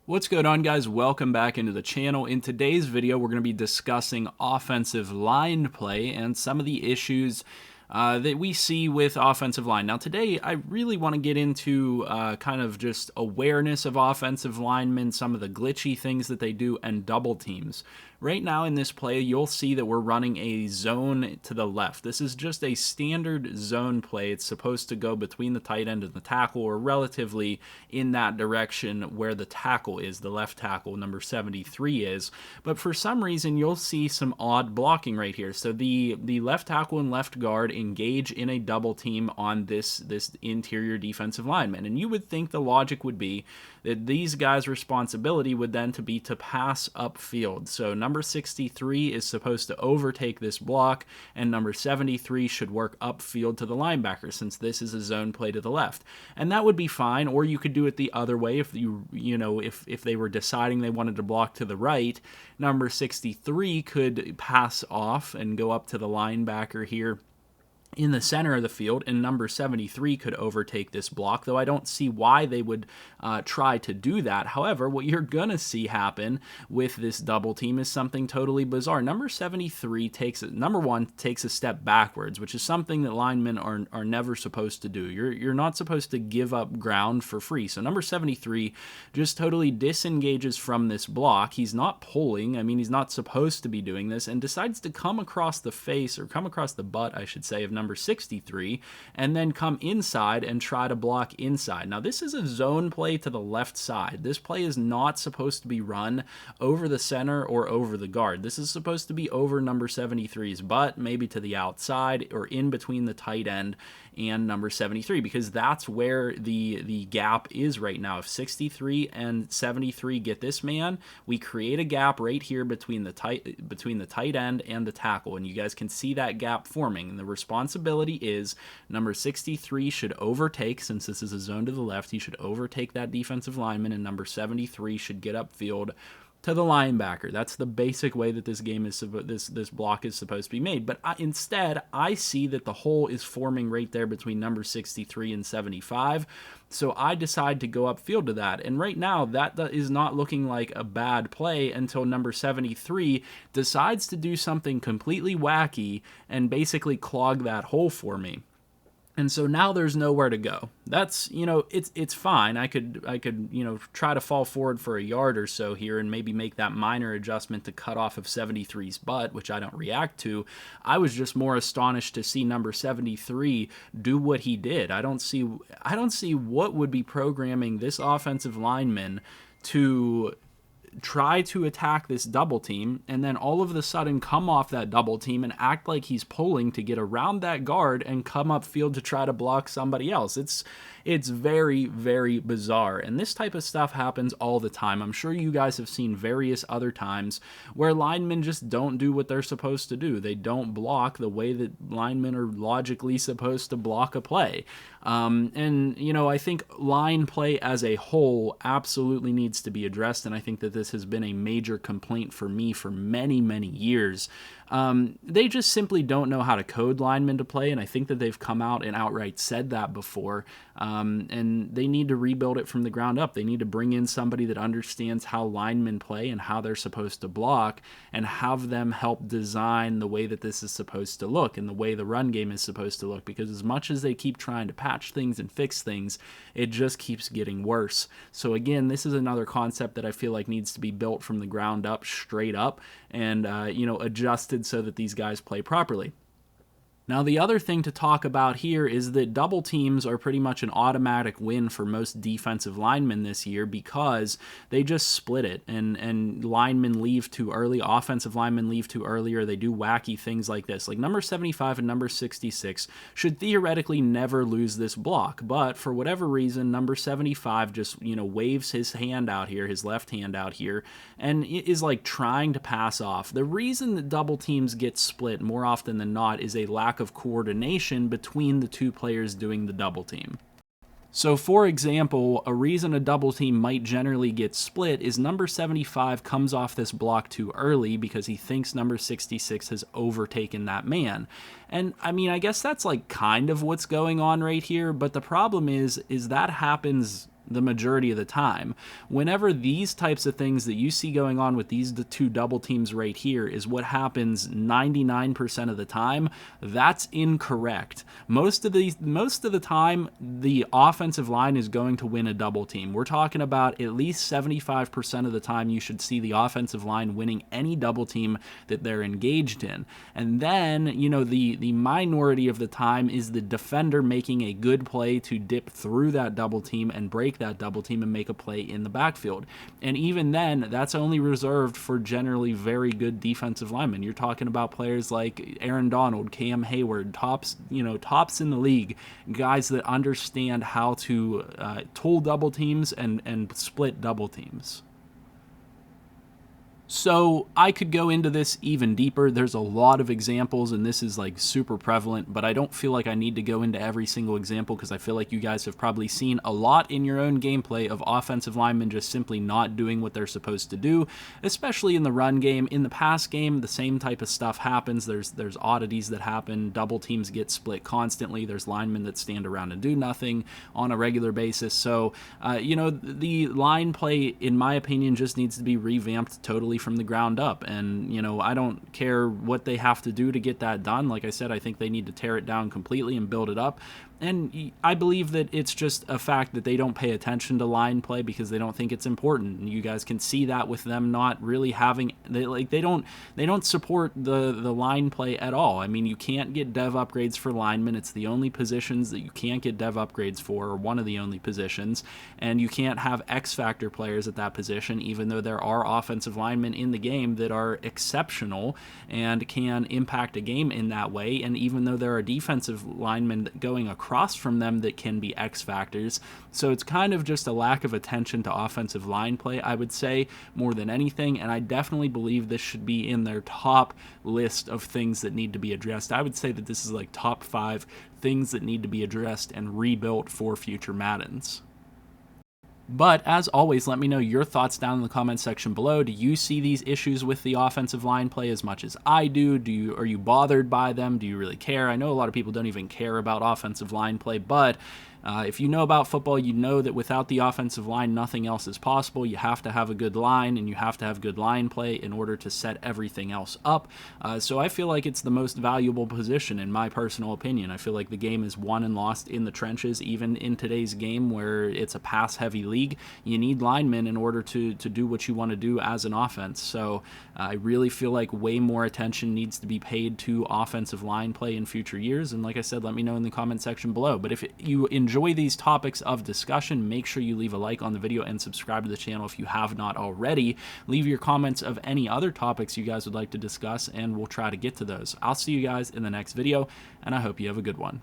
What's going on, guys? Welcome back into the channel. In today's video, we're going to be discussing offensive line play and some of the issues that we see with offensive line. Now, today, I really want to get into kind of just awareness of offensive linemen, some of the glitchy things that they do, and double teams. Right now in this play, you'll see that we're running a zone to the left. This is just a standard zone play. It's supposed to go between the tight end and the tackle, or relatively in that direction where the tackle is, the left tackle, number 73 is. But for some reason, you'll see some odd blocking right here. So the left tackle and left guard engage in a double team on this interior defensive lineman. And you would think the logic would be that these guys' responsibility would then be to pass upfield. So number 63 is supposed to overtake this block, and number 73 should work upfield to the linebacker, since this is a zone play to the left. And that would be fine, or you could do it the other way if if they were deciding they wanted to block to the right. Number 63 could pass off and go up to the linebacker here in the center of the field, and number 73 could overtake this block, though I don't see why they would try to do that. However, what you're going to see happen with this double team is something totally bizarre. Number 73 takes a step backwards, which is something that linemen are never supposed to do. You're not supposed to give up ground for free. So number 73 just totally disengages from this block. He's not pulling. I mean, he's not supposed to be doing this, and decides to come across the face, or come across the butt, I should say, of number 63, and then come inside and try to block inside. Now, this is a zone play to the left side. This play is not supposed to be run over the center or over the guard. This is supposed to be over number 73's butt, maybe to the outside or in between the tight end and number 73, because that's where the gap is right now. If 63 and 73 get this man, we create a gap right here between the tight end and the tackle, and you guys can see that gap forming. And the responsibility is number 63 should overtake, since this is a zone to the left, he should overtake that defensive lineman, and number 73 should get upfield to the linebacker. That's the basic way that this game is this block is supposed to be made. But instead, I see that the hole is forming right there between number 63 and 75. So I decide to go upfield to that. And right now, that is not looking like a bad play until number 73 decides to do something completely wacky and basically clog that hole for me. And so now there's nowhere to go. That's, it's fine. I could try to fall forward for a yard or so here and maybe make that minor adjustment to cut off of 73's butt, which I don't react to. I was just more astonished to see number 73 do what he did. I don't see what would be programming this offensive lineman to try to attack this double team and then all of a sudden come off that double team and act like he's pulling to get around that guard and come upfield to try to block somebody else. It's very, very bizarre. And this type of stuff happens all the time. I'm sure you guys have seen various other times where linemen just don't do what they're supposed to do. They don't block the way that linemen are logically supposed to block a play. I think line play as a whole absolutely needs to be addressed, and I think that this has been a major complaint for me for many, many years. They just simply don't know how to code linemen to play, and I think that they've come out and outright said that before, and they need to rebuild it from the ground up. They need to bring in somebody that understands how linemen play and how they're supposed to block, and have them help design the way that this is supposed to look and the way the run game is supposed to look, because as much as they keep trying to patch things and fix things, it just keeps getting worse. So again, this is another concept that I feel like needs to be built from the ground up, straight up, and adjusted so that these guys play properly. Now, the other thing to talk about here is that double teams are pretty much an automatic win for most defensive linemen this year, because they just split it, and linemen leave too early, offensive linemen leave too early, or they do wacky things like this. Like number 75 and number 66 should theoretically never lose this block, but for whatever reason, number 75 just, waves his hand out here, his left hand out here, and is like trying to pass off. The reason that double teams get split more often than not is a lack of coordination between the two players doing the double team. So, for example, a reason a double team might generally get split is number 75 comes off this block too early because he thinks number 66 has overtaken that man. And, I mean, I guess that's like kind of what's going on right here, but the problem is that happens the majority of the time. Whenever these types of things that you see going on with these two double teams right here is what happens 99% of the time, that's incorrect. Most of the time, the offensive line is going to win a double team. We're talking about at least 75% of the time you should see the offensive line winning any double team that they're engaged in. And then, you know, the minority of the time is the defender making a good play to dip through that double team and break that double team and make a play in the backfield. And even then, that's only reserved for generally very good defensive linemen. You're talking about players like Aaron Donald, Cam Hayward, tops in the league, guys that understand how to toll double teams and split double teams. So I could go into this even deeper. There's a lot of examples, and this is like super prevalent, but I don't feel like I need to go into every single example because I feel like you guys have probably seen a lot in your own gameplay of offensive linemen just simply not doing what they're supposed to do, especially in the run game. In the pass game, the same type of stuff happens. There's oddities that happen. Double teams get split constantly. There's linemen that stand around and do nothing on a regular basis. So, the line play, in my opinion, just needs to be revamped totally from the ground up. And, I don't care what they have to do to get that done. Like I said, I think they need to tear it down completely and build it up. And I believe that it's just a fact that they don't pay attention to line play because they don't think it's important. And you guys can see that with them not really having they don't support the line play at all. I mean, you can't get dev upgrades for linemen. It's the only positions that you can't get dev upgrades for, or one of the only positions. And you can't have X factor players at that position, even though there are offensive linemen in the game that are exceptional and can impact a game in that way. And even though there are defensive linemen going across from them that can be X factors. So it's kind of just a lack of attention to offensive line play, I would say, more than anything. And I definitely believe this should be in their top list of things that need to be addressed. I would say that this is like top 5 things that need to be addressed and rebuilt for future Maddens. But as always, let me know your thoughts down in the comment section below. Do you see these issues with the offensive line play as much as I do? Are you bothered by them? Do you really care? I know a lot of people don't even care about offensive line play, but if you know about football, you know that without the offensive line, nothing else is possible. You have to have a good line, and you have to have good line play in order to set everything else up. So I feel like it's the most valuable position, in my personal opinion. I feel like the game is won and lost in the trenches, even in today's game where it's a pass-heavy league. You need linemen in order to do what you want to do as an offense. So I really feel like way more attention needs to be paid to offensive line play in future years. And like I said, let me know in the comment section below. But if you enjoy these topics of discussion, make sure you leave a like on the video and subscribe to the channel if you have not already. Leave your comments of any other topics you guys would like to discuss, and we'll try to get to those. I'll see you guys in the next video, and I hope you have a good one.